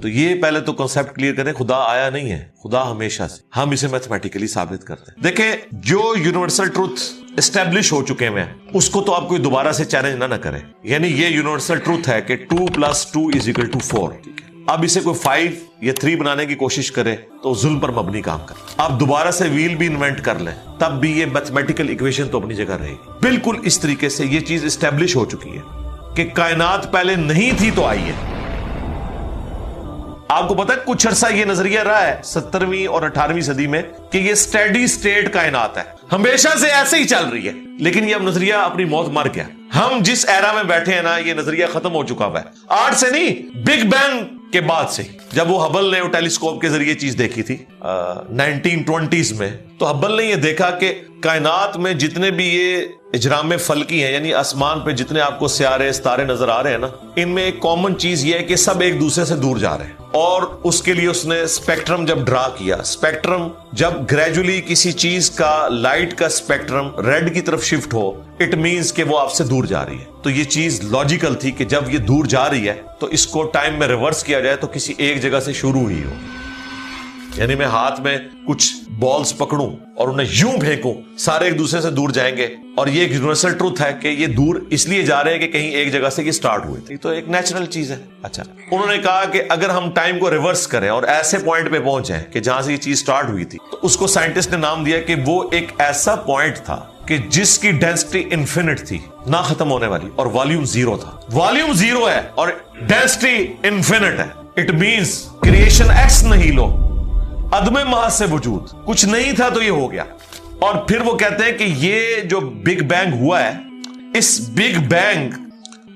تو یہ پہلے تو کنسپٹ کلیئر کریں, خدا آیا نہیں ہے, خدا ہمیشہ سے. ہم اسے میتھمیٹیکلی ثابت کرتے ہیں. دیکھیں جو یونیورسل ٹروتھ اسٹیبلش ہو چکے ہیں اس کو تو آپ کوئی دوبارہ سے چیلنج نہ کریں. یعنی یہ یونیورسل ٹروتھ ہے کہ 2 + 2 = 4. اب اسے کوئی 5 یا 3 بنانے کی کوشش کرے تو ظلم پر مبنی کام کرے. آپ دوبارہ سے ویل بھی انوینٹ کر لیں تب بھی یہ میتھمیٹیکل ایکویشن تو اپنی جگہ رہے گی. بالکل اس طریقے سے یہ چیز اسٹیبلش ہو چکی ہے کہ کائنات پہلے نہیں تھی تو آئی ہے. آپ کو پتا ہے کچھ عرصہ یہ نظریہ رہا ہے 17ویں اور 18ویں صدی میں کہ یہ اسٹیڈی اسٹیٹ کائنات ہے, ہمیشہ سے ایسے ہی چل رہی ہے. لیکن یہ اب نظریہ اپنی موت مر گیا. ہم جس ایرا میں بیٹھے ہیں نا, یہ نظریہ ختم ہو چکا ہوا ہے. آج سے نہیں, بگ بینگ کے بعد سے, جب وہ ہبل نے ٹیلیسکوپ کے ذریعے چیز دیکھی تھی 1920s میں, تو ہبل نے یہ دیکھا کہ کائنات میں جتنے بھی یہ اجرام فلکی ہیں, یعنی آسمان پہ جتنے آپ کو سیارے ستارے نظر آ رہے ہیں نا, ان میں ایک کامن چیز یہ ہے کہ سب ایک دوسرے سے دور جا رہے ہیں. اور اس کے لیے اس نے اسپیکٹرم جب ڈرا کیا, اسپیکٹرم جب گریجولی کسی چیز کا لائٹ کا اسپیکٹرم ریڈ کی طرف شفٹ ہو, اٹ مینز کہ وہ آپ سے دور جا رہی ہے. تو یہ چیز لاجیکل تھی کہ جب یہ دور جا رہی ہے تو اس کو ٹائم میں ریورس کیا جائے تو کسی ایک جگہ سے شروع ہی ہو. یعنی میں ہاتھ میں کچھ بالز پکڑوں اور انہیں یوں پھینکوں, سارے ایک دوسرے سے دور جائیں گے. اور یہ ایک یونیورسل ٹروتھ ہے کہ یہ دور اس لیے جا رہے ہیں کہ کہیں ایک جگہ سے یہ سٹارٹ ہوئے تھے. تو ایک نیچرل چیز ہے. اچھا, انہوں نے کہا کہ اگر ہم ٹائم کو ریورس کریں اور ایسے پوائنٹ پہ پہنچیں کہ جہاں سے یہ چیز سٹارٹ ہوئی تھی, تو اس کو سائنٹسٹ نے نام دیا کہ وہ ایک ایسا پوائنٹ تھا کہ جس کی ڈینسٹی انفینٹ تھی, نہ ختم ہونے والی, اور والیوم 0 تھا. والیوم 0 ہے اور ڈینسٹی انفینٹ ہے. اٹ مینز کریشن ایکس نہیں لو, عدم محض سے وجود, کچھ نہیں تھا تو یہ ہو گیا. اور پھر وہ کہتے ہیں کہ یہ جو بگ بینگ ہوا ہے, اس بگ بینگ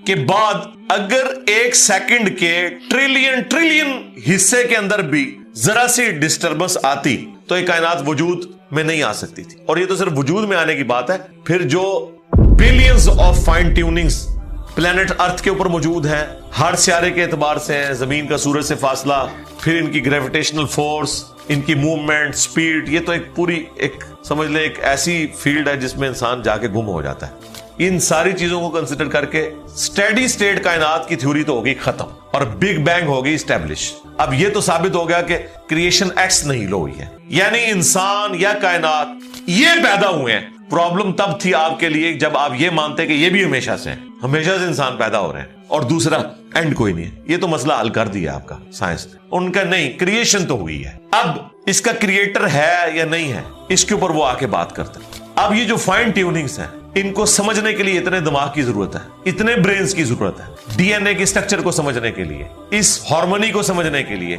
کے بعد اگر 1 سیکنڈ کے ٹریلین حصے کے اندر بھی ذرا سی ڈسٹربنس آتی تو یہ کائنات وجود میں نہیں آ سکتی تھی. اور یہ تو صرف وجود میں آنے کی بات ہے. پھر جو billions of fine tunings planet earth کے اوپر موجود ہیں, ہر سیارے کے اعتبار سے, زمین کا سورج سے فاصلہ, پھر ان کی گریویٹیشنل فورس, ان کی موومنٹ, سپیڈ, یہ تو ایک پوری ایک سمجھ لیں ایک ایسی فیلڈ ہے جس میں انسان جا کے گم ہو جاتا ہے. ان ساری چیزوں کو کنسیڈر کر کے اسٹیڈی اسٹیٹ کائنات کی تھیوری تو ہوگی ختم اور بگ بینگ ہوگی اسٹیبلش. اب یہ تو ثابت ہو گیا کہ کریشن ایکس نہیں لو ہوئی ہے, یعنی انسان یا کائنات یہ پیدا ہوئے ہیں. پرابلم تب تھی آپ کے لیے جب آپ یہ مانتے کہ یہ بھی ہمیشہ سے ہیں, ہمیشہ سے انسان پیدا ہو رہے ہیں اور دوسرا اینڈ کوئی نہیں ہے. یہ تو مسئلہ حل کر دیا آپ کا سائنس نے. ان کا نہیں, کریشن تو ہوئی ہے. اب اس کا کریٹر ہے یا نہیں ہے, اس کے اوپر وہ آ کے بات کرتے ہیں. اب یہ جو فائن ٹیوننگز ہیں, ان کو سمجھنے کے لیے اتنے دماغ کی ضرورت ہے, اتنے برینز کی ضرورت ہے. ڈی این اے کی سٹرکچر کو سمجھنے کے لیے, اس ہارمونی کو سمجھنے کے لیے,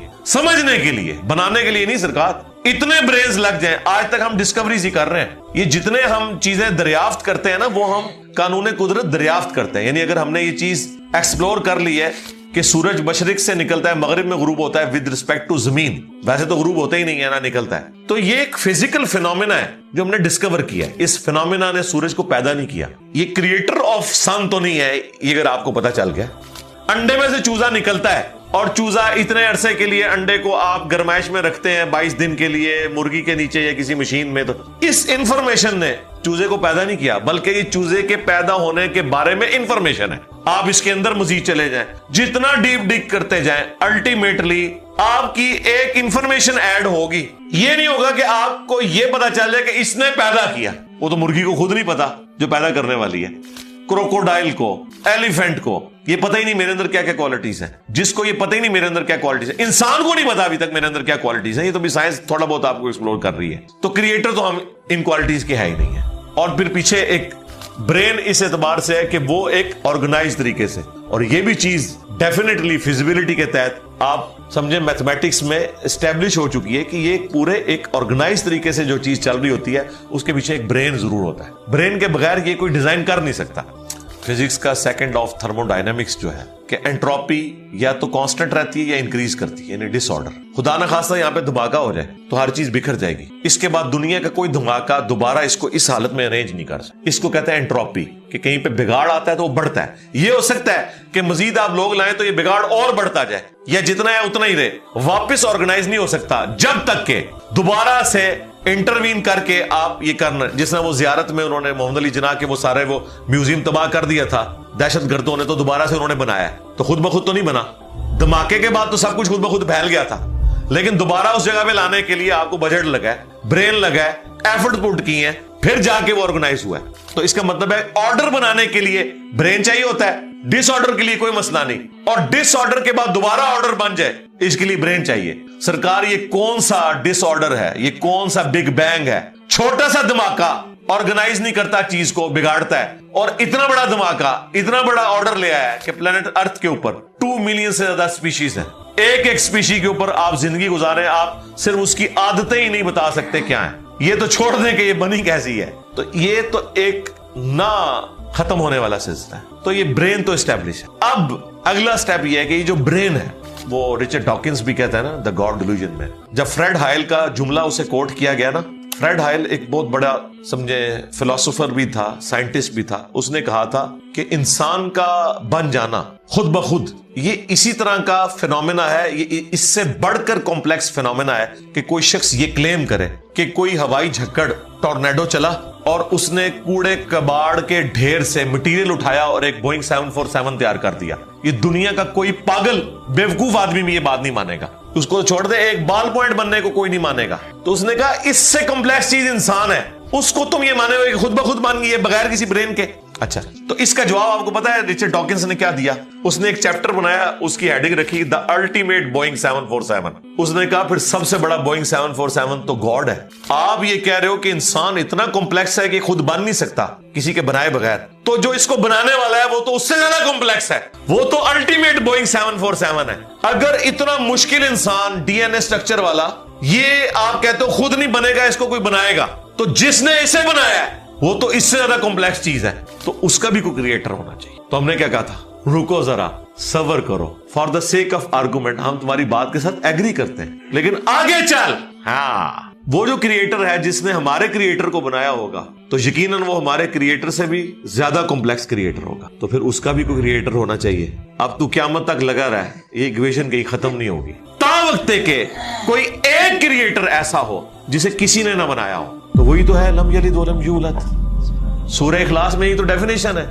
بنانے کے لیے نہیں سرکار, اتنے برینز لگ جائیں. آج تک ہم ڈسکوریز ہی کر رہے ہیں. یہ جتنے ہم چیزیں دریافت کرتے ہیں نا, وہ ہم قانون قدرت دریافت کرتے ہیں. یعنی اگر ہم نے یہ چیز ایکسپلور کر لی ہے کہ سورج مشرق سے نکلتا ہے, مغرب میں غروب ہوتا ہے ود ریسپیکٹ ٹو زمین, ویسے تو غروب ہوتا ہی نہیں ہے نا, نکلتا ہے. تو یہ ایک فزیکل فینومینا ہے جو ہم نے ڈسکور کیا ہے. اس فینومینا نے سورج کو پیدا نہیں کیا. یہ کریٹر آف سن تو نہیں ہے, یہ اگر آپ کو پتا چل گیا. انڈے میں سے چوزا نکلتا ہے اور چوزا اتنے عرصے کے لیے انڈے کو آپ گرمائش میں رکھتے ہیں 22 دن کے لیے مرغی کے نیچے یا کسی مشین میں. تو اس انفارمیشن نے چوزے کو پیدا نہیں کیا, بلکہ یہ چوزے کے پیدا ہونے کے بارے میں انفارمیشن ہے. آپ اس کے اندر مزید چلے جائیں, جتنا ڈیپ ڈگ کرتے جائیں, الٹیمیٹلی آپ کی ایک انفارمیشن ایڈ ہوگی. یہ نہیں ہوگا کہ آپ کو یہ پتا چل جائے کہ اس نے پیدا کیا. وہ تو مرغی کو خود نہیں پتا جو پیدا کرنے والی ہے, کروکوڈائل کو, ایلیفینٹ کو یہ پتہ ہی نہیں میرے اندر کیا کیا کوالٹیز ہیں. جس کو یہ پتہ ہی نہیں میرے اندر کیا کوالٹیز ہیں, انسان کو نہیں پتا ابھی تک میرے اندر کیا کوالٹیز ہیں. یہ تو بھی سائنس تھوڑا بہت آپ کو ایکسپلور کر رہی ہے. تو کریٹر تو ہم ان کوالٹیز کے ہے ہی نہیں ہے. اور پھر پیچھے ایک برین اس اعتبار سے ہے کہ وہ ایک آرگنائز طریقے سے, اور یہ بھی چیز ڈیفینیٹلی فیزیبلٹی کے تحت آپ سمجھیں میتھمیٹکس میں اسٹیبلش ہو چکی ہے کہ یہ پورے ایک آرگنائز طریقے سے جو چیز چل رہی ہوتی ہے اس کے پیچھے ایک برین ضرور ہوتا ہے. برین کے بغیر یہ کوئی ڈیزائن کر نہیں سکتا. فزکس کا سیکنڈ آف تھرمو ڈائنامکس جو ہے کہ انٹروپی یا تو کانسٹنٹ رہتی ہے یا انکریز کرتی ہے, یعنی ڈس آرڈر. خدا نہ خاصہ یہاں پہ دھماکہ ہو جائے تو ہر چیز بکھر جائے گی. اس کے بعد دنیا کا کوئی دھماکہ دوبارہ اس کو اس حالت میں ارینج نہیں کر سکتا. اس کو کہتے ہیں انٹروپی, کہ کہیں پہ بگاڑ آتا ہے تو وہ بڑھتا ہے. یہ ہو سکتا ہے کہ مزید آپ لوگ لائیں تو یہ بگاڑ اور بڑھتا جائے, یا جتنا ہے اتنا ہی رہے, واپس آرگنائز نہیں ہو سکتا جب تک کہ دوبارہ سے انٹروین کر کے آپ یہ کرنا. جس نے وہ زیارت میں انہوں نے محمد علی جناح کے وہ سارے وہ میوزیم تباہ کر دیا تھا دہشت گردوں نے, تو دوبارہ سے انہوں نے بنایا, تو خود بخود تو نہیں بنا. دھماکے کے بعد تو سب کچھ خود بخود پھیل گیا تھا، لیکن دوبارہ اس جگہ پہ لانے کے لیے آپ کو بجٹ لگا ہے، برین لگا ہے، ایفرٹ پٹ کی ہیں، پھر جا کے وہ آرگنائز ہوا ہے. تو اس کا مطلب ہے آرڈر بنانے کے لیے برین چاہیے ہوتا ہے، ڈس آرڈر کے لیے کوئی مسئلہ نہیں، اور ڈس آرڈر کے بعد دوبارہ آرڈر بن جائے اس کے لیے برین چاہیے. سرکار یہ کون سا ڈس آرڈر ہے، یہ کون سا بگ بینگ ہے؟ چھوٹا سا دھماکہ آرگنائز نہیں کرتا، چیز کو بگاڑتا ہے، اور اتنا بڑا دھماکہ اتنا بڑا آرڈر لے آیا ہے کہ پلانٹ ارتھ کے اوپر 2 ملین سے زیادہ سپیشیز ہیں. ایک سپیشی کے اوپر آپ زندگی گزارے، آپ صرف اس کی عادتیں ہی نہیں بتا سکتے کیا ہیں. یہ تو چھوڑ دیں کہ یہ بنی کیسی ہے. تو یہ تو ایک نہ ختم ہونے والا سلسلہ ہے. تو یہ برین تو اسٹیبلش ہے. اب اگلا سٹیپ یہ ہے کہ یہ جو برین ہے، وہ رچرڈ ڈاکنز بھی کہتا ہے نا دا گاڈ ڈیلوژن میں، جب فریڈ ہائل کا جملہ اسے کوٹ کیا گیا نا، فریڈ ہائل ایک بہت بڑا سمجھے فلسفر بھی تھا، سائنٹسٹ بھی تھا. اس نے کہا تھا کہ انسان کا بن جانا خود بخود یہ اسی طرح کا فینومینا ہے، یہ اس سے بڑھ کر کمپلیکس فینومینا ہے کہ کوئی شخص یہ کلیم کرے کہ کوئی ہوائی جھکڑ ٹورنیڈو چلا اور اس نے کوڑے کباڑ کے ڈھیر سے مٹیریل اٹھایا اور ایک بوئنگ 747 تیار کر دیا. یہ دنیا کا کوئی پاگل بیوقوف آدمی بھی یہ بات نہیں مانے گا. اس کو چھوڑ دے، ایک بال پوائنٹ بننے کو کوئی نہیں مانے گا. تو اس نے کہا اس سے کمپلیکس چیز انسان ہے، اس کو تم یہ مانے ہو کہ خود بخود مان گئی ہے بغیر کسی برین کے. اچھا، تو اس کا جواب آپ کو پتا ہے رچرڈ ڈاکنز نے کیا دیا؟ اس نے ایک چیپٹر بنایا، اس کی ہیڈنگ رکھی دا الٹیمیٹ بوئنگ 747. اس نے کہا پھر سب سے بڑا بوئنگ 747 تو گاڈ ہے. آپ یہ کہہ رہے ہو کہ انسان اتنا کمپلیکس ہے کہ خود بن نہیں سکتا کسی کے بنائے بغیر، تو جو اس کو بنانے والا ہے وہ تو اس سے زیادہ کمپلیکس ہے، وہ تو الٹیمیٹ بوئنگ 747 ہے. اگر اتنا مشکل انسان ڈی این اے اسٹرکچر والا یہ آپ کہتے ہو خود نہیں بنے گا، اس کو کوئی بنائے گا، تو جس نے اسے بنایا ہے وہ تو اس سے زیادہ کمپلیکس چیز ہے، تو اس کا بھی کوئی کریٹر ہونا چاہیے. تو ہم نے کیا کہا تھا؟ رکو ذرا، صبر کرو، for the sake of argument ہم تمہاری بات کے ساتھ ایگری کرتے ہیں، لیکن آگے چل. ہاں، وہ جو کریٹر ہے جس نے ہمارے کریٹر کو بنایا ہوگا تو یقیناً وہ ہمارے کریٹر سے بھی زیادہ کمپلیکس کریٹر ہوگا، تو پھر اس کا بھی کوئی کریٹر ہونا چاہیے. اب تو قیامت تک لگا رہا ہے، یہ ایکویشن کہیں ختم نہیں ہوگی تا وقت کہ کوئی ایک کریٹر ایسا ہو جسے کسی نے نہ بنایا ہو. تو وہی تو ہے لم یلد ولم یولد. سورہ اخلاص میں ہی تو ڈیفینیشن ہے،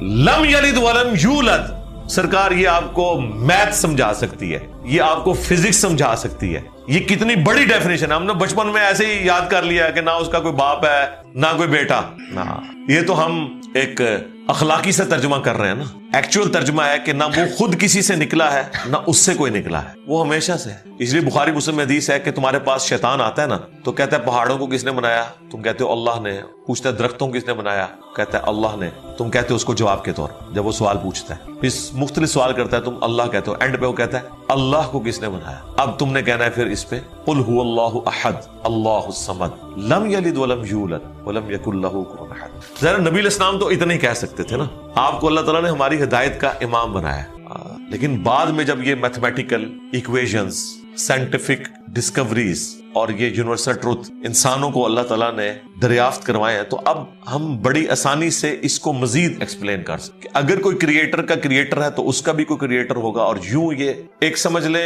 لم یلد ولم یولد. سرکار یہ آپ کو میتھ سمجھا سکتی ہے، یہ آپ کو فزکس سمجھا سکتی ہے. یہ کتنی بڑی ڈیفینیشن ہے. ہم نے بچپن میں ایسے ہی یاد کر لیا کہ نہ اس کا کوئی باپ ہے نہ کوئی بیٹا. نہ، یہ تو ہم ایک اخلاقی سے ترجمہ کر رہے ہیں نا. ایکچوئل ترجمہ ہے کہ نہ وہ خود کسی سے نکلا ہے نہ اس سے کوئی نکلا ہے، وہ ہمیشہ سے ہے. اس لیے بخاری مسلم میں حدیث ہے کہ تمہارے پاس شیطان آتا ہے نا تو کہتا ہے پہاڑوں کو کس نے بنایا؟ تم کہتے ہو اللہ نے. پوچھتا ہے درختوں کو کس نے بنایا؟ کہتا ہے اللہ نے. تم کہتے ہو اس کو جواب کے طور جب وہ سوال پوچھتا ہے، پھر مختلف سوال کرتا ہے، تم اللہ کہتے ہو، اینڈ پہ وہ کہتا ہے اللہ کو کس نے بنایا؟ اب تم نے کہنا ہے پھر اس پہ قل هو اللہ احد اللہ الصمد لم یلد ولم یولد ولم یکن لہ کفوا احد. ذرا نبی علیہ السلام تو اتنا ہی کہہ سکتے تھے نا. آپ کو اللہ تعالیٰ نے ہماری ہدایت کا امام بنایا، لیکن بعد میں جب یہ میتھمیٹیکل ایکویشنز، سائنٹیفک ڈسکوریز اور یہ یونیورسل ٹروتھ انسانوں کو اللہ تعالیٰ نے دریافت کروائے ہیں، تو اب ہم بڑی آسانی سے اس کو مزید ایکسپلین کر سکتے. اگر کوئی کریٹر کا کریٹر ہے تو اس کا بھی کوئی کریٹر ہوگا، اور یوں یہ ایک سمجھ لے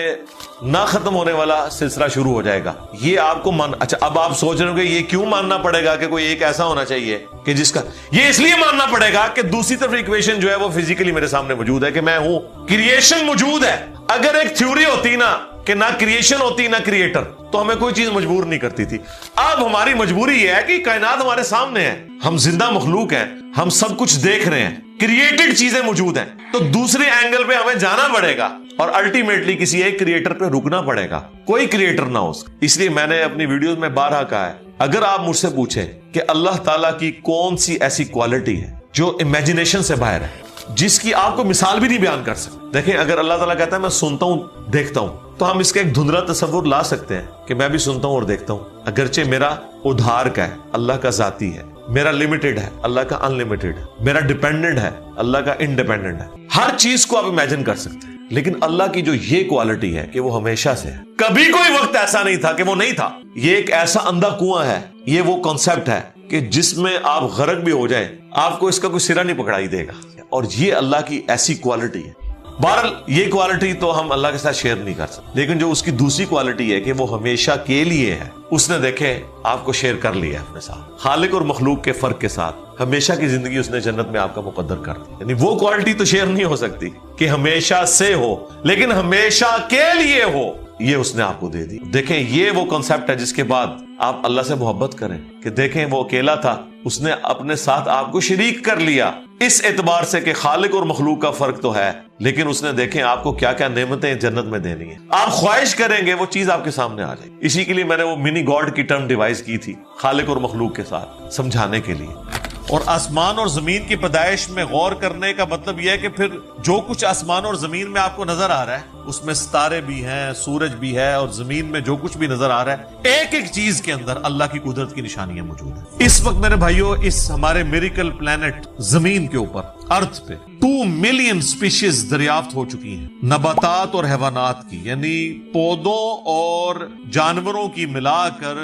نہ ختم ہونے والا سلسلہ شروع ہو جائے گا. یہ آپ کو اچھا، اب آپ سوچ رہے ہو کہ یہ کیوں ماننا پڑے گا کہ کوئی ایک ایسا ہونا چاہیے کہ جس کا یہ اس لیے ماننا پڑے گا کہ دوسری طرف ایکویشن جو ہے وہ فزیکلی میرے سامنے موجود ہے کہ میں ہوں، کریشن موجود ہے. اگر ایک تھیوری ہوتی نا کہ نہ کریشن ہوتی نہ کریٹر تو ہمیں کوئی چیز مجبور نہیں کرتی تھی. اب ہماری مجبوری یہ ہے کہ کائنات ہمارے سامنے ہے، ہم زندہ مخلوق ہیں، ہم سب کچھ دیکھ رہے ہیں، کریٹڈ چیزیں موجود ہیں، تو دوسرے اینگل پہ ہمیں جانا پڑے گا اور الٹیمیٹلی کسی ایک کریٹر پہ رکنا پڑے گا، کوئی کریٹر نہ ہو. اس لیے میں نے اپنی ویڈیوز میں بارہا کہا ہے، اگر آپ مجھ سے پوچھیں کہ اللہ تعالیٰ کی کون سی ایسی کوالٹی ہے جو امیجنیشن سے باہر ہے، جس کی آپ کو مثال بھی نہیں بیان کر سکتے. دیکھیں، اگر اللہ تعالیٰ کہتا ہے میں سنتا ہوں دیکھتا ہوں، تو ہم اس کا ایک دھندلا تصور لا سکتے ہیں کہ میں بھی سنتا ہوں اور دیکھتا ہوں، اگرچہ میرا ادھار کا ہے، اللہ کا ذاتی ہے، میرا لمیٹڈ ہے، اللہ کا ان لمیٹڈ ہے، میرا ڈیپینڈنٹ ہے، اللہ کا انڈیپینڈنٹ ہے. ہر چیز کو آپ امیجن کر سکتے ہیں، لیکن اللہ کی جو یہ کوالٹی ہے کہ وہ ہمیشہ سے ہے، کبھی کوئی وقت ایسا نہیں تھا کہ وہ نہیں تھا. یہ ایک ایسا اندھا کنواں ہے، یہ وہ کانسیپٹ ہے کہ جس میں آپ غرق بھی ہو جائیں آپ کو اس کا کوئی سرا نہیں پکڑائی دے گا. اور یہ اللہ کی ایسی کوالٹی ہے. بہرحال یہ کوالٹی تو ہم اللہ کے ساتھ شیئر نہیں کر سکتے، لیکن جو اس کی دوسری کوالٹی ہے کہ وہ ہمیشہ کے لیے ہے، اس نے دیکھے آپ کو شیئر کر لیا اپنے ساتھ، خالق اور مخلوق کے فرق کے ساتھ ہمیشہ کی زندگی اس نے جنت میں آپ کا مقدر کر دی. یعنی وہ کوالٹی تو شیئر نہیں ہو سکتی کہ ہمیشہ سے ہو، لیکن ہمیشہ کے لیے ہو، یہ اس نے آپ کو دے دی. دیکھیں یہ وہ کنسپٹ ہے جس کے بعد آپ اللہ سے محبت کریں کہ دیکھیں وہ اکیلا تھا، اس نے اپنے ساتھ آپ کو شریک کر لیا، اس اعتبار سے کہ خالق اور مخلوق کا فرق تو ہے، لیکن اس نے دیکھیں آپ کو کیا کیا نعمتیں جنت میں دینی ہیں. آپ خواہش کریں گے وہ چیز آپ کے سامنے آ جائے گی. اسی کے لیے میں نے وہ منی گاڈ کی ٹرم ڈیوائز کی تھی خالق اور مخلوق کے ساتھ سمجھانے کے لیے. اور آسمان اور زمین کی پیدائش میں غور کرنے کا مطلب یہ ہے کہ پھر جو کچھ آسمان اور زمین میں آپ کو نظر آ رہا ہے، اس میں ستارے بھی ہیں، سورج بھی ہے، اور زمین میں جو کچھ بھی نظر آ رہا ہے، ایک ایک چیز کے اندر اللہ کی قدرت کی نشانیاں موجود ہیں. اس وقت میرے بھائیوں اس ہمارے میریکل پلانٹ زمین کے اوپر ارتھ پہ 2 ملین سپیشیز دریافت ہو چکی ہیں، نباتات اور حیوانات کی، یعنی پودوں اور جانوروں کی ملا کر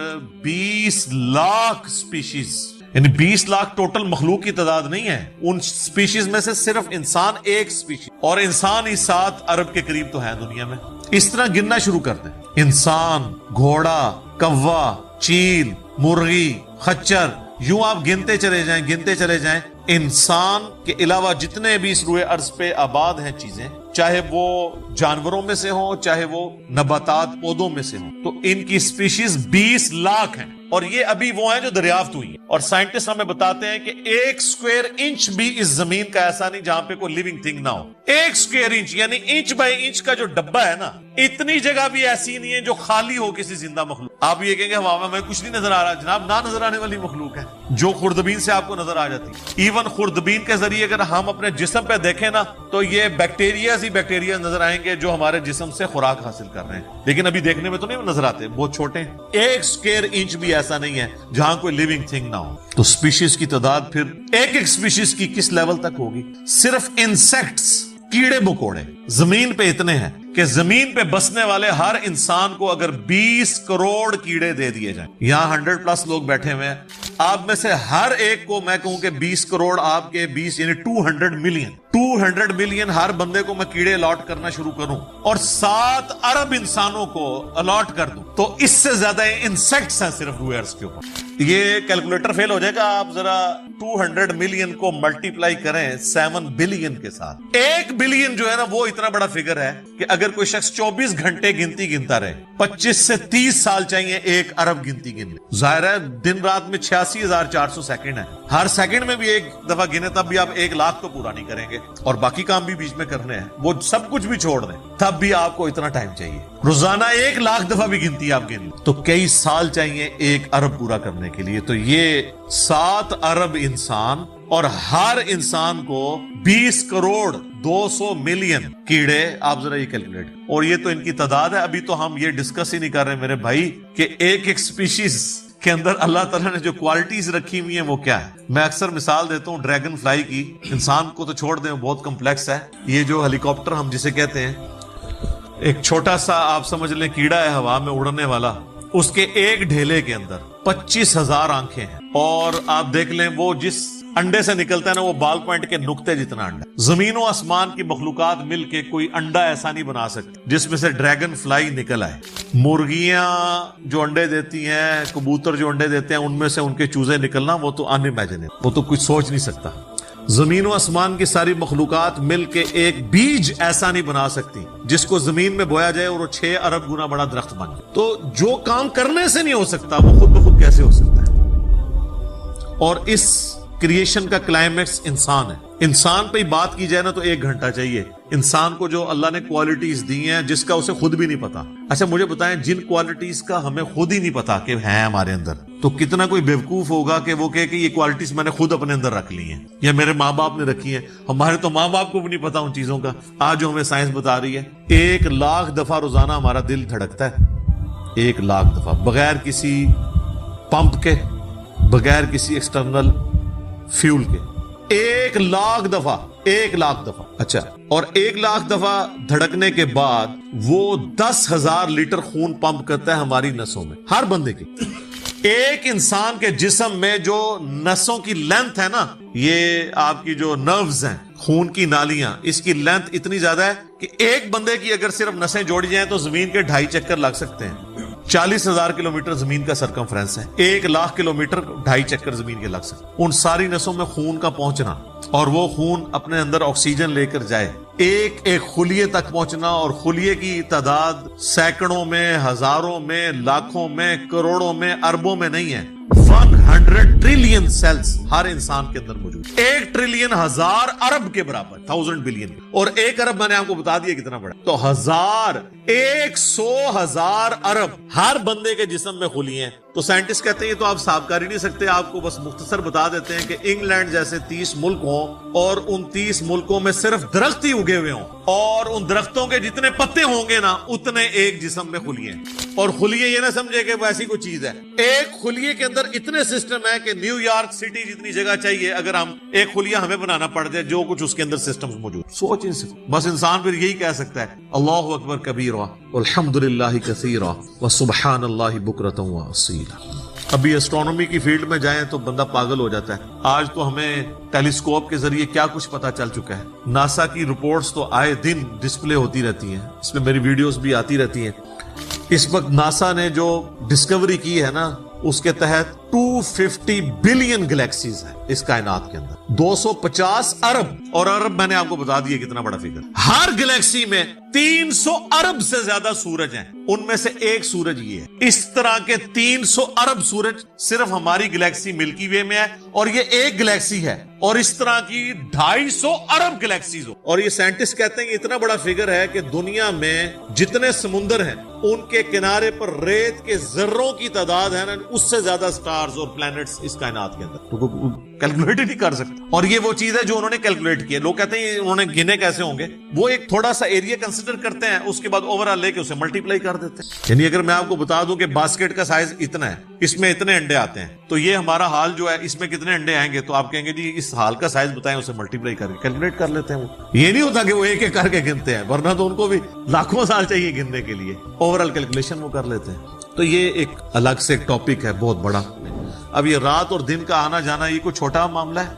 20 لاکھ سپیشیز، یعنی 20 لاکھ ٹوٹل مخلوق کی تعداد نہیں ہے. ان سپیشیز میں سے صرف انسان ایک سپیشیز، اور انسان ہی 7 ارب کے قریب تو ہے دنیا میں. اس طرح گننا شروع کر دیں، انسان، گھوڑا، کوا، چیل، مرغی، خچر، یوں آپ گنتے چلے جائیں. انسان کے علاوہ جتنے بھی اس روئے ارض پہ آباد ہیں چیزیں، چاہے وہ جانوروں میں سے ہوں چاہے وہ نباتات پودوں میں سے ہوں، تو ان کی سپیشیز 20 لاکھ ہیں. اور یہ ابھی وہ ہیں جو دریافت ہوئی ہیں. اور سائنٹسٹ ہمیں بتاتے ہیں کہ 1 اسکوائر انچ بھی اس زمین کا ایسا نہیں جہاں پہ کوئی لیونگ تھنگ نہ ہو. 1 اسکوائر انچ یعنی انچ بائی انچ کا جو ڈبہ ہے نا، اتنی جگہ بھی ایسی نہیں ہے جو خالی ہو کسی زندہ مخلوق. آپ یہ کہیں گے ہوا میں کچھ نہیں نظر آ رہا، جناب نہ نظر آنے والی مخلوق ہے جو خوردبین سے آپ کو نظر آ جاتی. ایون خوردبین کے ذریعے اگر ہم اپنے جسم پہ دیکھیں نا تو یہ بیکٹیریاز ہی بیکٹیریاز نظر آئیں گے جو ہمارے جسم سے خوراک حاصل کر رہے ہیں، لیکن ابھی دیکھنے میں تو نہیں نظر آتے، بہت چھوٹے ہیں. 1 اسکوائر انچ بھی ایسا نہیں ہے جہاں کوئی لیونگ تھنگ نہ ہو. تو سپیشیز کی تعداد پھر ایک سپیشیز کی کس لیول تک ہوگی؟ صرف انسیکٹس، کیڑے مکوڑے زمین پہ اتنے ہیں کہ زمین پہ بسنے والے ہر انسان کو اگر 20 کروڑ کیڑے دے دیے جائیں، یہاں 100+ لوگ بیٹھے ہوئے ہیں، آپ میں سے ہر ایک کو میں کہوں کہ 20 کروڑ آپ کے 20 یعنی 200 ملین ہر بندے کو میں کیڑے الاٹ کرنا شروع کروں اور 7 ارب انسانوں کو الاٹ کر دوں، تو اس سے زیادہ انسیکٹس ہیں صرف روئے ارض کے اوپر. یہ کیلکولیٹر فیل ہو جائے گا، آپ ذرا 200 ملین کو ملٹیپلائی کریں 7 بلین کے ساتھ. 1 بلین جو ہے نا وہ اتنا بڑا فگر ہے کہ اگر کوئی شخص 24 گھنٹے گنتی گنتا رہے، 25 سے 30 سال چاہیے 1 ارب گنتی گننے. ظاہر ہے دن رات میں 86,400 سیکنڈ ہے، ہر سیکنڈ میں بھی 1 دفعہ گنے تب بھی آپ 1 لاکھ تو پورا نہیں کریں گے، اور باقی کام بھی بیچ میں کرنے ہیں، وہ سب کچھ بھی چھوڑ دیں تب بھی آپ کو اتنا ٹائم چاہیے. روزانہ 1 لاکھ دفعہ بھی گنتی آپ گن تو کئی سال چاہیے 1 ارب پورا کرنے کے لیے. تو یہ 7 ارب انسان اور ہر انسان کو 20 کروڑ 200 ملین کیڑے، آپ ذرا یہ کیلکولیٹ. اور یہ تو ان کی تعداد ہے، ابھی تو ہم یہ ڈسکس ہی نہیں کر رہے میرے بھائی کہ ایک سپیشیز کے اندر اللہ تعالیٰ نے جو کوالٹیز رکھی ہوئی ہیں وہ کیا ہے. میں اکثر مثال دیتا ہوں ڈریگن فلائی کی، انسان کو تو چھوڑ دیں بہت کمپلیکس ہے. یہ جو ہیلی کاپٹر ہم جسے کہتے ہیں، ایک چھوٹا سا آپ سمجھ لیں کیڑا ہے ہوا میں اڑنے والا، اس کے ایک ڈھیلے کے اندر 25,000 آنکھیں ہیں، اور آپ دیکھ لیں وہ جس انڈے سے نکلتا ہے نا وہ بال پوائنٹ کے نقطے جتنا انڈا. زمین و آسمان کی مخلوقات مل کے کوئی انڈا ایسا نہیں بنا سکتی جس میں سے ڈریگن فلائی نکل آئے. مرغیاں جو انڈے دیتی ہیں، کبوتر جو انڈے دیتے ہیں، ان میں سے ان کے چوزے نکلنا وہ تو انِمیجنیبل، وہ تو کچھ سوچ نہیں سکتا. زمین و آسمان کی ساری مخلوقات مل کے ایک بیج ایسا نہیں بنا سکتی جس کو زمین میں بویا جائے اور وہ 6 ارب گنا بڑا درخت بن جائے. تو جو کام کرنے سے نہیں ہو سکتا وہ خود بخود کیسے ہو سکتا ہے؟ اور اس کریشن کا کلائمیکس انسان ہے. انسان پہ ہی بات کی جائے نا تو 1 گھنٹہ چاہیے. انسان کو جو اللہ نے کوالٹیز دی ہیں جس کا اسے خود بھی نہیں پتا. اچھا مجھے بتائیں جن کوالٹیز کا ہمیں خود ہی نہیں پتا کہ ہیں ہمارے اندر، تو کتنا کوئی بیوقوف ہوگا کہ وہ کہے کہ یہ کوالٹیز میں نے خود اپنے اندر رکھ لی ہیں یا میرے ماں باپ نے رکھی ہیں. ہمارے تو ماں باپ کو بھی نہیں پتا ان چیزوں کا. آج جو ہمیں سائنس بتا رہی ہے 1 لاکھ دفعہ روزانہ ہمارا دل دھڑکتا ہے، 1 لاکھ دفعہ، بغیر کسی پمپ کے، بغیر کسی ایکسٹرنل فیول کے. 1 لاکھ دفعہ، 1 لاکھ دفعہ. اچھا، اور 1 لاکھ دفعہ دھڑکنے کے بعد وہ 10,000 لیٹر خون پمپ کرتا ہے ہماری نسوں میں، ہر بندے کی. ایک انسان کے جسم میں جو نسوں کی لینتھ ہے نا، یہ آپ کی جو نروز ہیں، خون کی نالیاں، اس کی لینتھ اتنی زیادہ ہے کہ ایک بندے کی اگر صرف نسیں جوڑی جائیں تو زمین کے 2.5 چکر لگ سکتے ہیں۔ 40,000 کلومیٹر زمین کا سرکمفرنس ہے، 1,00,000 کلومیٹر 2.5 چکر زمین کے لگ سکتے ہیں۔ ان ساری نسوں میں خون کا پہنچنا اور وہ خون اپنے اندر آکسیجن لے کر جائے، ایک ایک خلیے تک پہنچنا، اور خلیے کی تعداد سینکڑوں میں، ہزاروں میں، لاکھوں میں، کروڑوں میں، اربوں میں نہیں ہے۔ 100 ٹریلین سیلز ہر انسان کے اندر موجود، 1 ٹریلین 1000 ارب کے برابر، 1000 بلین، اور 1 ارب میں نے آپ کو بتا دیا کتنا بڑا، تو 100,000 ارب ہر بندے کے جسم میں خلیے ہیں۔ تو سائنٹسٹ کہتے ہیں یہ تو آپ صاف کر ہی نہیں سکتے، آپ کو بس مختصر بتا دیتے ہیں کہ انگلینڈ جیسے 30 ملک ہوں اور ان 30 ملکوں میں صرف درخت ہی اگے ہوئے ہوں، اور ان درختوں کے جتنے پتے ہوں گے نا اتنے ایک جسم میں خلیے ہیں۔ اور خلیے یہ نہ سمجھے کہ وہ ایسی کوئی چیز ہے، ایک خلیے کے اندر اتنے سسٹم ہے کہ نیو یارک سٹی جتنی جگہ چاہیے اگر ہم ایک خلیہ ہمیں بنانا پڑ جائے، جو کچھ اس کے اندر سسٹم موجود، سوچ بس انسان پھر یہی کہہ سکتا ہے اللہ اکبر کبیرہ والحمدللہ کثیرہ وسبحان اللہ بکرۃ واصیلا۔ ابھی ایسٹرونومی کی فیلڈ میں جائیں تو بندہ پاگل ہو جاتا ہے۔ آج تو ہمیں ٹیلیسکوپ کے ذریعے کیا کچھ پتا چل چکا ہے۔ ناسا کی رپورٹس تو آئے دن ڈسپلے ہوتی رہتی ہیں، اس میں میری ویڈیوز بھی آتی رہتی ہیں۔ اس وقت ناسا نے جو ڈسکوری کی ہے نا، اس کے تحت 250 بلین گلیکسیز ہیں اس کائنات کے اندر، 250 ارب، اور ارب میں نے آپ کو بتا دیا کتنا بڑا فگر۔ ہر گلیکسی میں 300 ارب سے زیادہ سورج ہیں، ان میں سے ایک سورج یہ ہے۔ اس طرح کے 300 ارب سورج صرف ہماری گلیکسی ملکی وے میں ہے، اور یہ ایک گلیکسی ہے، اور اس طرح کی 250 ارب گلیکسیز ہو۔ اور یہ سائنٹسٹ کہتے ہیں کہ اتنا بڑا فگر ہے کہ دنیا میں جتنے سمندر ہیں ان کے کنارے پر ریت کے ذروں کی تعداد ہے نا، اس سے زیادہ سٹارز اور پلانٹس اس کائنات کے اندر، تو کیلکولیٹ ہی نہیں کر سکتے۔ اور یہ وہ چیز ہے جو انہوں نے کیلکولیٹ کی ہے۔ لوگ کہتے ہیں انہوں نے گنے کیسے ہوں گے، وہ ایک تھوڑا سا ایریا کنسیڈر کرتے ہیں، اس کے بعد اوور آل لے کے اسے ملٹیپلائی کر دیتے ہیں۔ یعنی اگر میں آپ کو بتا دوں کہ باسکٹ کا سائز اتنا ہے، اس میں اتنے انڈے آتے ہیں، تو یہ ہمارا حال جو ہے اس میں کتنے انڈے آئیں گے، تو آپ کہیں گے جی اس حال کا سائز بتائیں، اسے ملٹیپلائی کر کے کیلکولیٹ کر لیتے ہیں۔ وہ یہ نہیں ہوتا کہ وہ ایک ایک کر کے گنتے ہیں، ورنہ تو ان کو بھی لاکھوں سال چاہیے گننے کے لیے، اوور آل کیلکولیشن وہ کر لیتے ہیں۔ تو یہ ایک الگ سے ایک ٹاپک ہے بہت بڑا۔ اب یہ رات اور دن کا آنا جانا یہ کوئی چھوٹا معاملہ ہے۔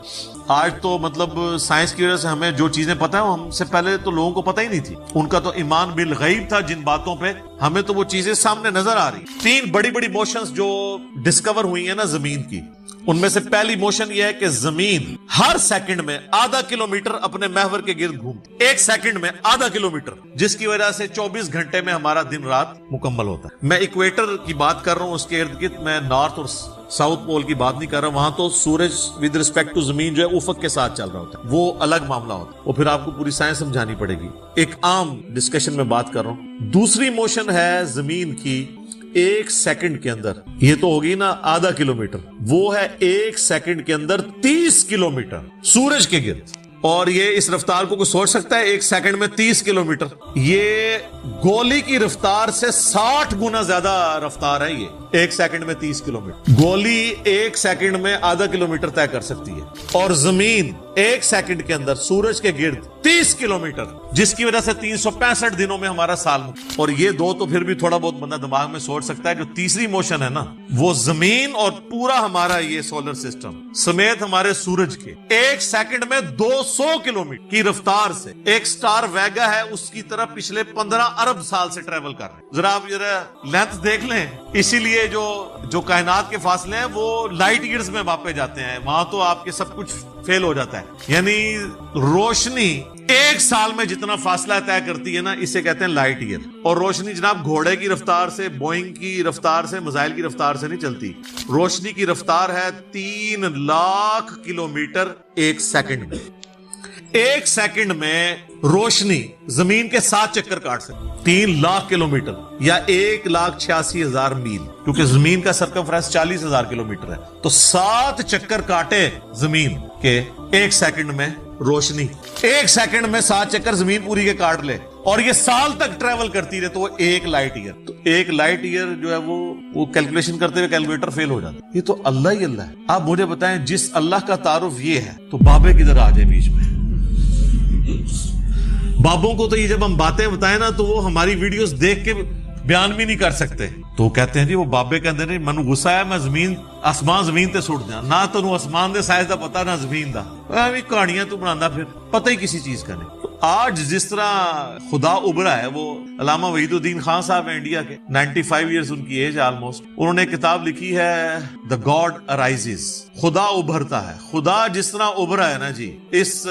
آج تو مطلب سائنس کی وجہ سے ہمیں جو چیزیں پتہ ہیں ہم سے پہلے تو لوگوں کو پتہ ہی نہیں تھی، ان کا تو ایمان بالغیب تھا جن باتوں پہ، ہمیں تو وہ چیزیں سامنے نظر آ رہی۔ 3 بڑی بڑی موشنز جو ڈسکور ہوئی ہیں نا زمین کی، ان میں سے پہلی موشن یہ ہے کہ زمین ہر سیکنڈ میں آدھا کلومیٹر اپنے محور کے گرد گھومتی، ایک سیکنڈ میں آدھا کلومیٹر، جس کی وجہ سے 24 گھنٹے میں ہمارا دن رات مکمل ہوتا ہے۔ میں ایکویٹر کی بات کر رہا ہوں، اس کے ارد گرد، میں نارتھ اور ساؤتھ پول کی بات نہیں کر رہا، وہاں تو سورج ود ریسپیکٹ ٹو زمین جو ہے افق کے ساتھ چل رہا ہوتا ہے، وہ الگ معاملہ ہوتا ہے، وہ پھر آپ کو پوری سائنس سمجھانی پڑے گی۔ ایک عام ڈسکشن میں بات کر رہا ہوں۔ دوسری موشن ہے زمین کی ایک سیکنڈ کے اندر، یہ تو ہوگی نا آدھا کلومیٹر، وہ ہے ایک سیکنڈ کے اندر 30 کلومیٹر سورج کے گرد۔ اور یہ اس رفتار کو کوئی سوچ سکتا ہے، ایک سیکنڈ میں 30 کلومیٹر، یہ گولی کی رفتار سے 60 گنا زیادہ رفتار ہے۔ یہ ایک سیکنڈ میں 30 کلومیٹر، گولی ایک سیکنڈ میں آدھا کلومیٹر طے کر سکتی ہے، اور زمین ایک سیکنڈ کے اندر سورج کے گرد 30 کلومیٹر، جس کی وجہ سے 365 دنوں میں ہمارا سال۔ اور یہ دو تو پھر بھی تھوڑا بہت بندہ دماغ میں سوچ سکتا ہے۔ جو تیسری موشن ہے نا، وہ زمین اور پورا ہمارا یہ سولر سسٹم سمیت ہمارے سورج کے ایک سیکنڈ میں 200 کلومیٹر کی رفتار سے، ایک سٹار ویگا ہے اس کی طرف پچھلے 15 ارب سال سے ٹریول کر رہے ہیں۔ ذرا آپ لینتھ دیکھ لیں، اسی لیے جو کائنات کے فاصلے ہیں وہ لائٹ ایئرز میں ماپے جاتے ہیں، وہاں تو آپ کے سب کچھ فیل ہو جاتا ہے۔ یعنی روشنی ایک سال میں جتنا فاصلہ طے کرتی ہے نا، اسے کہتے ہیں لائٹ ایئر۔ اور روشنی جناب گھوڑے کی رفتار سے، بوئنگ کی رفتار سے، میزائل کی رفتار سے نہیں چلتی، روشنی کی رفتار ہے 3 لاکھ کلومیٹر ایک سیکنڈ میں۔ ایک سیکنڈ میں روشنی زمین کے 7 چکر کاٹ سکتی، 3 لاکھ کلومیٹر یا 1,86,000 میل، کیونکہ زمین کا سرکمفرنس 40,000 کلومیٹر ہے، تو 7 چکر کاٹے زمین کے ایک سیکنڈ میں روشنی، ایک سیکنڈ میں 7 چکر زمین پوری کے کاٹ لے، اور یہ سال تک ٹریول کرتی رہے، تو وہ 1 لائٹ ایئر۔ تو 1 لائٹ ایئر جو ہے وہ کیلکولیشن کرتے ہوئے کیلکولیٹر فیل ہو جاتا ہے۔ یہ تو اللہ ہی اللہ ہے۔ آپ مجھے بتائیں، جس اللہ کا تعارف یہ ہے تو بابے کدھر آ جائے بیچ میں؟ بابوں کو تو یہ جب ہم باتیں بتائیں نا تو وہ ہماری ویڈیوز دیکھ کے بیان بھی نہیں کر سکتے. تو کہتے ہیں جی وہ بابے کہتے ہیں مینوں غصہ ہے میں زمین آسمان زمین تے سٹ جا نہ تینوں آسمان دے سائز دا پتہ نہ زمین دا ایویں کہانیاں تو بنانا پھر پتہ ہی کسی چیز کا نہیں. تو آج جس طرح خدا ابھرا ہے, وہ علامہ وحید الدین خان صاحب ہیں انڈیا کے, 95 ایئرز ان کی ایج آلموسٹ, انہوں نے کتاب لکھی ہے دا گاڈ ارائزز, خدا ابھرتا ہے. خدا جس طرح ابھرا ہے نا جی اس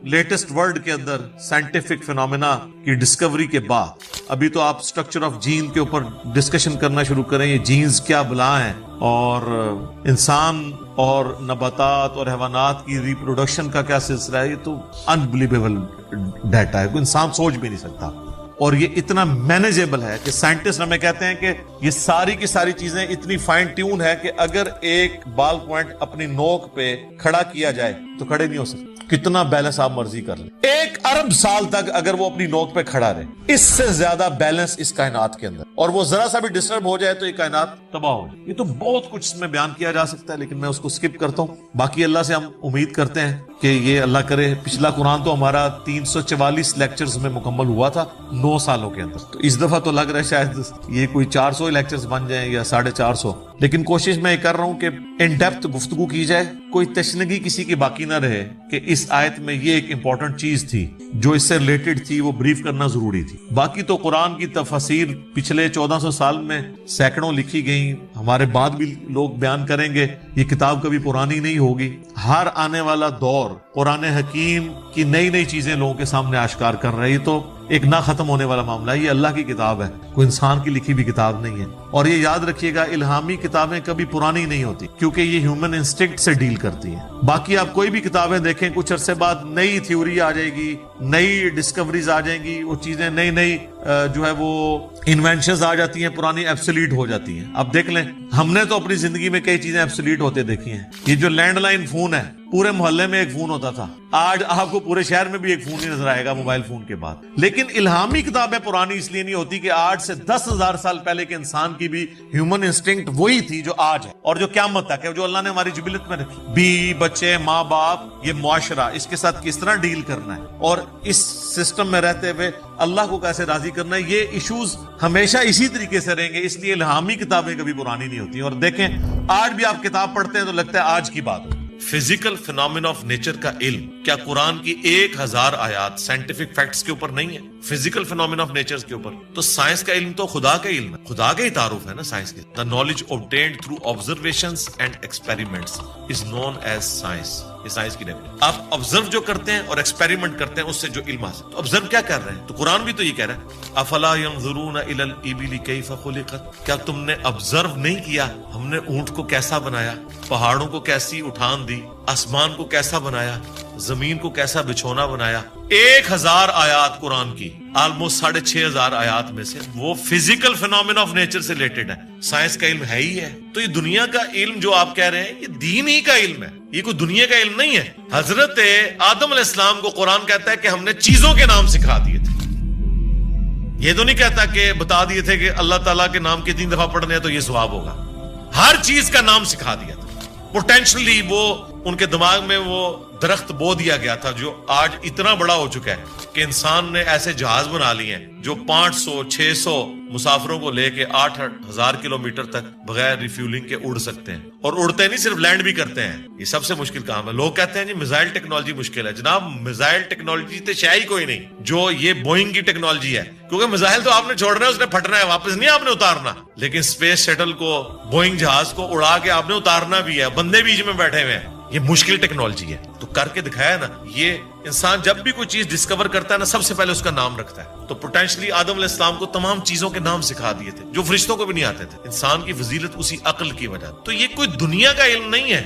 لیٹسٹ ورلڈ کے اندر سائنٹیفک فینومینا کی ڈسکوری کے بعد, ابھی تو آپ اسٹرکچر آف جین کے اوپر ڈسکشن کرنا شروع کریں, یہ جینز کیا بلا ہیں اور انسان اور نباتات اور حیوانات کی ریپروڈکشن کا کیا سلسلہ ہے, یہ تو انبلیویبل ڈیٹا ہے, کوئی انسان سوچ بھی نہیں سکتا. اور یہ اتنا مینیجیبل ہے کہ سائنٹسٹ ہمیں کہتے ہیں کہ یہ ساری کی ساری چیزیں اتنی فائن ٹیون ہے کہ اگر ایک بال پوائنٹ اپنی نوک پہ کھڑا کیا جائے تو کھڑے نہیں ہو سکتے. کتنا بیلنس آپ مرضی کر لیں, 1 ارب سال تک اگر وہ اپنی نوک پہ کھڑا رہے, اس سے زیادہ بیلنس اس کائنات کے اندر, اور وہ ذرا سا بھی ڈسٹرب ہو جائے تو یہ کائنات تباہ ہو جائے. یہ تو بہت کچھ اس میں بیان کیا جا سکتا ہے لیکن میں اس کو سکپ کرتا ہوں. باقی اللہ سے ہم امید کرتے ہیں کہ یہ اللہ کرے. پچھلا قرآن تو ہمارا 344 لیکچرز میں مکمل ہوا تھا 9 سالوں کے اندر, تو اس دفعہ تو لگ رہا ہے شاید یہ کوئی 400 لیکچرز بن جائیں یا 450. لیکن کوشش میں یہ کر رہا ہوں کہ ان ڈیپتھ گفتگو کی جائے, کوئی تشنگی کسی کی باقی نہ رہے کہ اس آیت میں یہ ایک امپورٹنٹ چیز تھی جو اس سے ریلیٹڈ تھی, وہ بریف کرنا ضروری تھی. باقی تو قرآن کی تفاسیر پچھلے 1400 سال میں سینکڑوں لکھی گئیں, ہمارے بعد بھی لوگ بیان کریں گے. یہ کتاب کبھی پرانی نہیں ہوگی. ہر آنے والا دور قرآن حکیم کی نئی نئی چیزیں لوگوں کے سامنے آشکار کر رہی, تو ایک نہ ختم ہونے والا معاملہ ہے. یہ اللہ کی کتاب ہے, کوئی انسان کی لکھی بھی کتاب نہیں ہے. اور یہ یاد رکھیے گا, الہامی کتابیں کبھی پرانی نہیں ہوتی کیونکہ یہ ہیومن انسٹنکٹ سے ڈیل کرتی ہیں. باقی آپ کوئی بھی کتابیں دیکھیں, کچھ عرصے بعد نئی تھیوری آ جائے گی, نئی ڈسکوریز آ جائیں گی, وہ چیزیں نئی نئی جو ہے وہ انوینشنز آ جاتی ہیں, پرانی ایبسولیٹ ہو جاتی ہیں. اب دیکھ لیں, ہم نے تو اپنی زندگی میں کئی چیزیں ایبسولیٹ ہوتے دیکھی ہیں. یہ جو لینڈ لائن فون ہے, پورے محلے میں ایک فون ہوتا تھا, آج آپ کو پورے شہر میں بھی ایک فون ہی نظر آئے گا موبائل فون کے بعد. لیکن الہامی کتابیں پرانی اس لیے نہیں ہوتی کہ آج سے 10,000 سال پہلے کے انسان کی بھی ہیومن انسٹنکٹ وہی تھی جو آج ہے اور جو قیامت تک ہے, جو اللہ نے ہماری جبلت میں رکھی. بیوی بچے ماں باپ, یہ معاشرہ, اس کے ساتھ کس طرح ڈیل کرنا ہے اور اس سسٹم میں رہتے ہوئے اللہ کو کیسے راضی کرنا ہے, یہ ایشوز ہمیشہ اسی طریقے سے رہیں گے. اس لیے الہامی کتابیں کبھی پرانی نہیں ہوتی. اور دیکھیں آج بھی آپ کتاب پڑھتے ہیں تو لگتا ہے آج کی بات ہو. فزیکل فینومینا آف نیچر کا علم, کیا قرآن کی 1000 آیات سائنٹیفک فیکٹس کے اوپر نہیں ہے؟ فزیکل فینومینا آف نیچر کے اوپر. تو سائنس کا علم تو خدا کا علم ہے, خدا کا ہی تعارف ہے نا سائنس کے. The knowledge obtained through observations and experiments is known as science. یہ سائنس کی ڈیفینیشن. آپ آبزرو جو کرتے ہیں اور ایکسپیریمنٹ کرتے ہیں اس سے جو علم حاصل. تو آبزرو کیا کر رہے ہیں؟ تو قرآن بھی تو یہ کہہ رہا ہے افلا ينظرون الى الابل كيف خلقت. کیا تم نے آبزرو نہیں کیا ہم نے اونٹ کو کیسا بنایا, پہاڑوں کو کیسی اٹھان دی, آسمان کو کیسا بنایا, زمین کو کیسا بچھونا بنایا. 1000 آیات قرآن کی, آلموسٹ 6500 آیات میں سے وہ فزیکل فینومینا آف نیچر سے ریلیٹڈ ہے. سائنس کا علم ہے ہی ہے. تو یہ دنیا کا علم جو آپ کہہ رہے ہیں یہ دین ہی کا علم ہے, یہ کوئی دنیا کا علم نہیں ہے. حضرت آدم علیہ السلام کو قرآن کہتا ہے کہ ہم نے چیزوں کے نام سکھا دیے تھے. یہ تو نہیں کہتا کہ بتا دیے تھے کہ اللہ تعالیٰ کے نام کے 3 دفعہ پڑھنے ہیں تو یہ ثواب ہوگا. ہر چیز کا نام سکھا دیا تھا. پوٹینشلی وہ ان کے دماغ میں وہ درخت بو دیا گیا تھا جو آج اتنا بڑا ہو چکا ہے کہ انسان نے ایسے جہاز بنا لیے ہیں جو 500-600 مسافروں کو لے کے 8,000 کلومیٹر تک بغیر ریفیولنگ کے اڑ سکتے ہیں. اور اڑتے نہیں, صرف لینڈ بھی کرتے ہیں. یہ سب سے مشکل کام ہے. لوگ کہتے ہیں جی میزائل ٹیکنالوجی مشکل ہے. جناب میزائل ٹیکنالوجی تو شاید کوئی نہیں جو یہ بوئنگ کی ٹیکنالوجی ہے, کیونکہ میزائل تو آپ نے چھوڑنا ہے, اس نے پھٹنا ہے, واپس نہیں آپ نے اتارنا. لیکن اسپیس شٹل کو, بوئنگ جہاز کو اڑا کے آپ نے اتارنا بھی ہے, بندے بیچ میں بیٹھے ہوئے ہیں. یہ مشکل ٹیکنالوجی ہے. تو کر کے دکھایا نا. یہ انسان جب بھی کوئی چیز ڈسکور کرتا ہے نا, سب سے پہلے اس کا نام رکھتا ہے. تو پوٹینشلی آدم علیہ السلام کو تمام چیزوں کے نام سکھا دیے تھے جو فرشتوں کو بھی نہیں آتے تھے. انسان کی فضیلت اسی عقل کی وجہ. تو یہ کوئی دنیا کا علم نہیں ہے,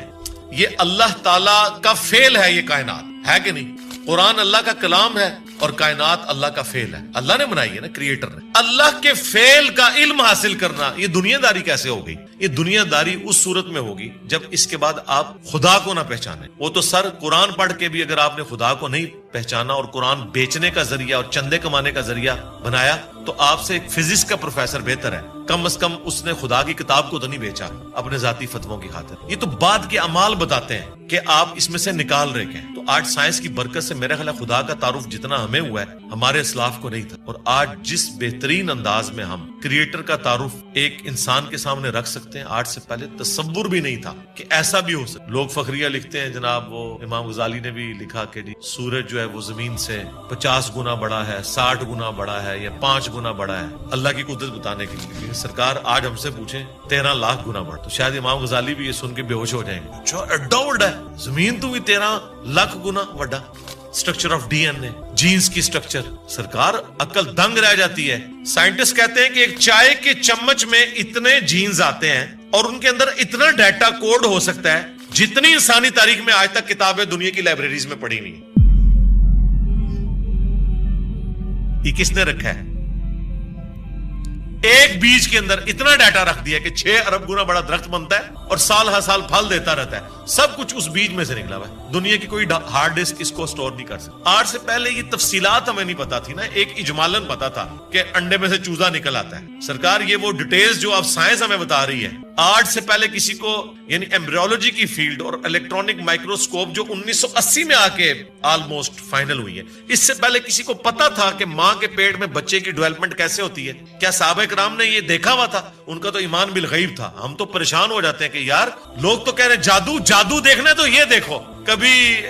یہ اللہ تعالیٰ کا فعل ہے. یہ کائنات ہے کہ نہیں؟ قرآن اللہ کا کلام ہے اور کائنات اللہ کا فعل ہے. اللہ نے بنائی ہے نا, کریٹر نے. اللہ کے فعل کا علم حاصل کرنا, یہ دنیا داری کیسے ہو گئی؟ یہ دنیا داری اس صورت میں ہوگی جب اس کے بعد آپ خدا کو نہ پہچانے. وہ تو سر قرآن پڑھ کے بھی اگر آپ نے خدا کو نہیں پہچانا اور قرآن بیچنے کا ذریعہ اور چندے کمانے کا ذریعہ بنایا تو آپ سے ایک فزکس کا پروفیسر بہتر ہے. کم از کم اس نے خدا کی کتاب کو تو نہیں بیچا اپنے ذاتی فتووں کی خاطر. یہ تو بعد کے اعمال بتاتے ہیں کہ آپ اس میں سے نکال رہے ہیں. تو آج سائنس کی برکت سے میرا خیال ہے خدا کا تعارف جتنا ہمیں ہوا ہے ہمارے اسلاف کو نہیں تھا. اور آج جس بہترین انداز میں ہم کریٹر کا تعارف ایک انسان کے سامنے رکھ سکتے ہیں, آج سے پہلے تصور بھی نہیں تھا کہ ایسا بھی ہو سکتا. لوگ فخریہ لکھتے ہیں جناب, وہ امام غزالی نے بھی لکھا کہ سورج جو ہے وہ زمین سے 50 گنا بڑا ہے, 60 گنا بڑا ہے, یا 5 گنا بڑا ہے, اللہ کی قدرت بتانے کے لیے. سرکار آج ہم سے پوچھیں 13 لاکھ گنا بڑا, تو شاید امام غزالی بھی یہ سن کے بے ہوش ہو جائیں گے. اچھا ایڈا بڑا ہے زمین تو بھی 13 لاکھ گنا بڑا. Structure of D N A, genes کی اسٹرکچر, سرکار عقل دنگ رہ جاتی ہے. سائنٹسٹ کہتے ہیں کہ ایک چائے کے چمچ میں اتنے جینز آتے ہیں اور ان کے اندر اتنا ڈیٹا کوڈ ہو سکتا ہے جتنی انسانی تاریخ میں آج تک کتابیں دنیا کی لائبریریز میں پڑھی نہیں. یہ کس نے رکھا ہے؟ ایک بیج کے اندر اتنا ڈیٹا رکھ دیا کہ 6 ارب گنا بڑا درخت بنتا ہے اور سال ہر سال پھل دیتا رہتا ہے. سب کچھ اس بیج میں سے نکلا ہوا ہے. دنیا کی کوئی ہارڈ ڈسک اس کو سٹور نہیں کر سکتا. آج سے پہلے یہ تفصیلات ہمیں نہیں پتا تھی نا, ایک اجمالاً پتا تھا کہ انڈے میں سے چوزا نکل آتا ہے. سرکار یہ وہ ڈیٹیلز جو اب سائنس ہمیں بتا رہی ہے, آج سے پہلے کسی کو, یعنی ایمبریولوجی کی فیلڈ اور الیکٹرانک مائکروسکوپ جو 1980 میں آ کے آلموسٹ فائنل ہوئی ہے, اس سے پہلے کسی کو پتا تھا کہ ماں کے پیٹ میں بچے کی ڈیولپمنٹ کیسے ہوتی ہے؟ کیا صحابہ کرام نے یہ دیکھا ہوا تھا؟ ان کا تو ایمان بالغیب تھا. ہم تو پریشان ہو جاتے ہیں کہ یار لوگ تو کہہ رہے ہیں جادو جادو دیکھنا ہے تو یہ دیکھو. کبھی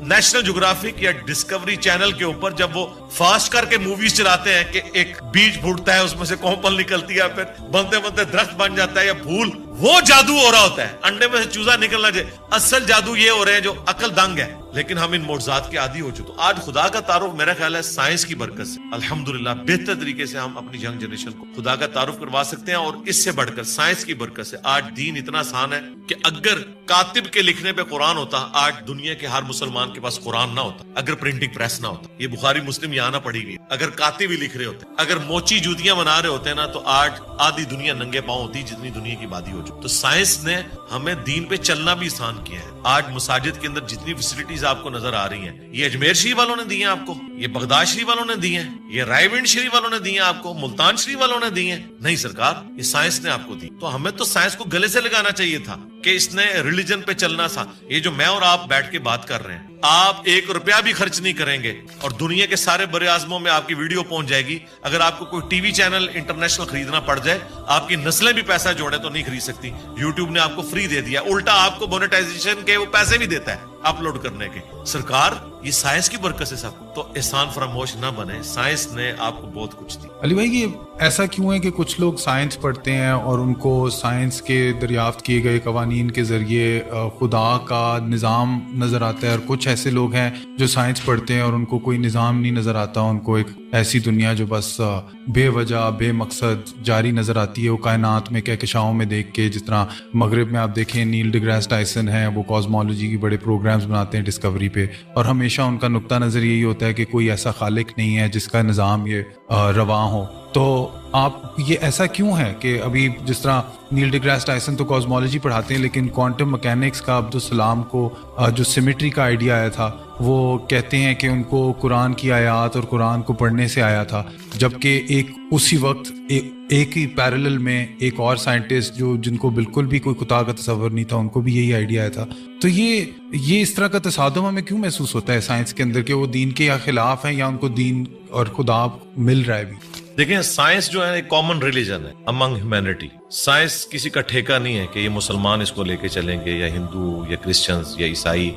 نیشنل جیوگرافک یا ڈسکوری چینل کے اوپر جب وہ فاسٹ کر کے موویز چلاتے ہیں کہ ایک بیج پھوٹتا ہے, اس میں سے کومپل نکلتی ہے, پھر بنتے بنتے درخت بن جاتا ہے, یا پھول, وہ جادو ہو رہا ہوتا ہے. انڈے میں سے چوزا نکلنا چاہیے. اصل جادو یہ ہو رہے ہیں جو عقل دنگ ہے. لیکن ہم ان معجزات کے عادی ہو چکے. تو آج خدا کا تعارف میرا خیال ہے سائنس کی برکت سے الحمدللہ بہتر طریقے سے ہم اپنی ینگ جنریشن کو خدا کا تعارف کروا سکتے ہیں. اور اس سے بڑھ کر سائنس کی برکت سے آج دین اتنا آسان ہے کہ اگر کاتب کے لکھنے پہ قرآن ہوتا, آج دنیا کے ہر مسلمان کے پاس قرآن نہ ہوتا. اگر پرنٹنگ پریس نہ ہوتا, یہ بخاری مسلم یہاں نہ پڑھی گئی, اگر کاتب ہی لکھ رہے ہوتے, اگر موچی جوتیاں بنا رہے ہوتے نا, تو آج آدھی دنیا ننگے پاؤں ہوتی جتنی دنیا کی آبادی ہو چکی. تو سائنس نے ہمیں دین پہ چلنا بھی آسان کیا ہے. آج مساجد کے اندر جتنی فیسلٹیز آپ کو نظر آ رہی ہیں, یہ اجمیر شریف والوں نے دی ہیں آپ کو, یہ بغداد شریف والوں نے دی ہیں, یہ رائے ونڈ شریف والوں نے دی ہیں آپ کو, ملتان شریف والوں نے دی ہیں. نہیں سرکار, یہ سائنس نے آپ کو دی. تو ہمیں تو سائنس کو گلے سے لگانا چاہیے تھا کہ اس نے ریلیجن پہ چلنا تھا. یہ جو میں اور آپ بیٹھ کے بات کر رہے ہیں, آپ 1 روپیہ بھی خرچ نہیں کریں گے اور دنیا کے سارے بر اعظموں میں آپ کی ویڈیو پہنچ جائے گی. اگر آپ کو کوئی ٹی وی چینل انٹرنیشنل خریدنا پڑ جائے, آپ کی نسلیں بھی پیسہ جوڑے تو نہیں خرید سکتی. یوٹیوب نے آپ کو فری دے دیا, الٹا آپ کو مونیٹائزیشن کے وہ پیسے بھی دیتا ہے اپلوڈ کرنے کے. سرکار یہ سائنس کی برکت سے سب. تو احسان فراموش نہ بنے, سائنس نے آپ کو بہت کچھ دی. علی بھائی, یہ ایسا کیوں ہے کہ کچھ لوگ سائنس پڑھتے ہیں اور ان کو سائنس کے دریافت کیے گئے قوانین کے ذریعے خدا کا نظام نظر آتا ہے, اور کچھ ایسے لوگ ہیں جو سائنس پڑھتے ہیں اور ان کو کوئی نظام نہیں نظر آتا, ان کو ایک ایسی دنیا جو بس بے وجہ بے مقصد جاری نظر آتی ہے, وہ کائنات میں کہکشاؤں میں دیکھ کے. جس طرح مغرب میں آپ دیکھیں نیل ڈی گریس ٹائسن ہیں, وہ کاسمولوجی کی بڑے پروگرامز بناتے ہیں ڈسکوری پہ, اور ہمیشہ ان کا نقطہ نظر یہی ہوتا ہے کہ کوئی ایسا خالق نہیں ہے جس کا نظام یہ رواں ہو. تو آپ یہ ایسا کیوں ہے کہ ابھی جس طرح نیل ڈی گریس ٹائسن تو کاسمولوجی پڑھاتے ہیں, لیکن کوانٹم مکینکس کا عبدالسلام کو جو سیمیٹری کا آئیڈیا آیا تھا, وہ کہتے ہیں کہ ان کو قرآن کی آیات اور قرآن کو پڑھنے سے آیا تھا, جبکہ ایک اسی وقت ایک ہی پیرلل میں ایک اور سائنٹسٹ جو جن کو بالکل بھی کوئی خدا کا تصور نہیں تھا, ان کو بھی یہی آئیڈیا آیا تھا. تو یہ اس طرح کا تصادم ہمیں کیوں محسوس ہوتا ہے سائنس کے اندر, کہ وہ دین کے یا خلاف ہیں یا ان کو دین اور خدا مل رہا ہے بھی؟ دیکھیں, سائنس جو ہے ایک کامن ریلیجن ہے امنگ ہیومینٹی. سائنس کسی کا ٹھیکہ نہیں ہے کہ یہ مسلمان اس کو لے کے چلیں گے, یا ہندو یا کرسچنز یا عیسائی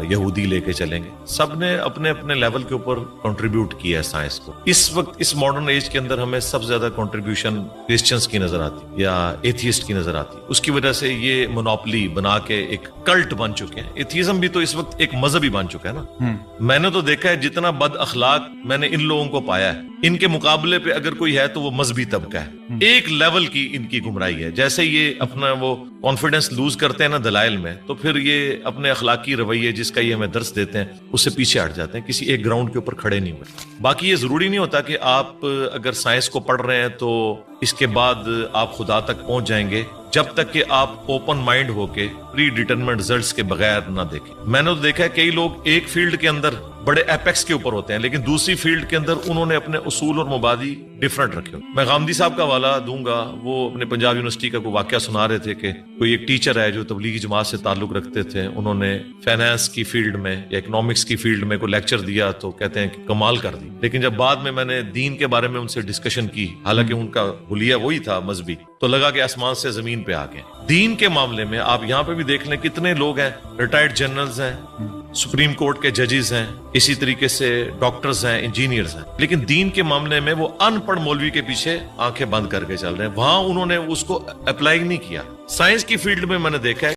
یہودی لے کے چلیں گے. سب نے اپنے اپنے لیول کے اوپر کنٹریبیوٹ کیا ہے سائنس کو. اس وقت اس ماڈرن ایج کے اندر ہمیں سب سے زیادہ کنٹریبیوشن کرسچنز کی نظر آتی یا ایتھیسٹ کی نظر آتی. اس کی وجہ سے یہ مونوپلی بنا کے ایک کلٹ بن چکے ہیں. ایتھیزم بھی تو اس وقت ایک مذہبی بن چکا ہے نا. میں نے تو دیکھا ہے جتنا بد اخلاق میں نے ان لوگوں کو پایا ہے, ان کے مقابلے پہ اگر کوئی ہے تو وہ مذہبی طبقہ ہے. ایک لیول کی ان کی گمراہی ہے. جیسے یہ اپنا وہ کانفیڈنس لوز کرتے ہیں نا دلائل میں, تو پھر یہ اپنے اخلاقی رویے جس کا یہ ہمیں درس دیتے ہیں اس سے پیچھے ہٹ جاتے ہیں, کسی ایک گراؤنڈ کے اوپر کھڑے نہیں ہوئے. باقی یہ ضروری نہیں ہوتا کہ آپ اگر سائنس کو پڑھ رہے ہیں تو اس کے بعد آپ خدا تک پہنچ جائیں گے, جب تک کہ آپ اوپن مائنڈ ہو کے پری ڈیٹرمنٹ ریزلٹس کے بغیر نہ دیکھیں. میں نے تو دیکھا ہے کئی لوگ ایک فیلڈ کے اندر بڑے ایپیکس کے اوپر ہوتے ہیں, لیکن دوسری فیلڈ کے اندر انہوں نے اپنے اصول اور مبادی ڈفرنٹ رکھے. میں غامدی صاحب کا حوالہ دوں گا, وہ اپنے پنجاب یونیورسٹی کا کوئی واقعہ سنا رہے تھے کہ کوئی ایک ٹیچر ہے جو تبلیغی جماعت سے تعلق رکھتے تھے, انہوں نے فائنانس کی فیلڈ میں یا اکنامکس کی فیلڈ میں کوئی لیکچر دیا تو کہتے ہیں کہ کمال کر دی. لیکن جب بعد میں نے دین کے بارے میں ان سے ڈسکشن کی, حالانکہ ان کا حلیہ وہی تھا مذہبی, تو لگا کہ آسمان سے زمین پہ آ گئے. دین کے معاملے میں آپ یہاں پہ بھی دیکھ لیں کتنے لوگ ہیں, ریٹائرڈ جنرلز ہیں, سپریم کورٹ کے ججز ہیں, اسی طریقے سے ڈاکٹرز ہیں, انجینئرز ہیں, لیکن دین کے معاملے میں وہ ان پڑھ مولوی کے پیچھے آنکھیں بند کر کے چل رہے ہیں. وہاں انہوں نے اس کو اپلائی نہیں کیا. سائنس کی فیلڈ میں نے دیکھا ہے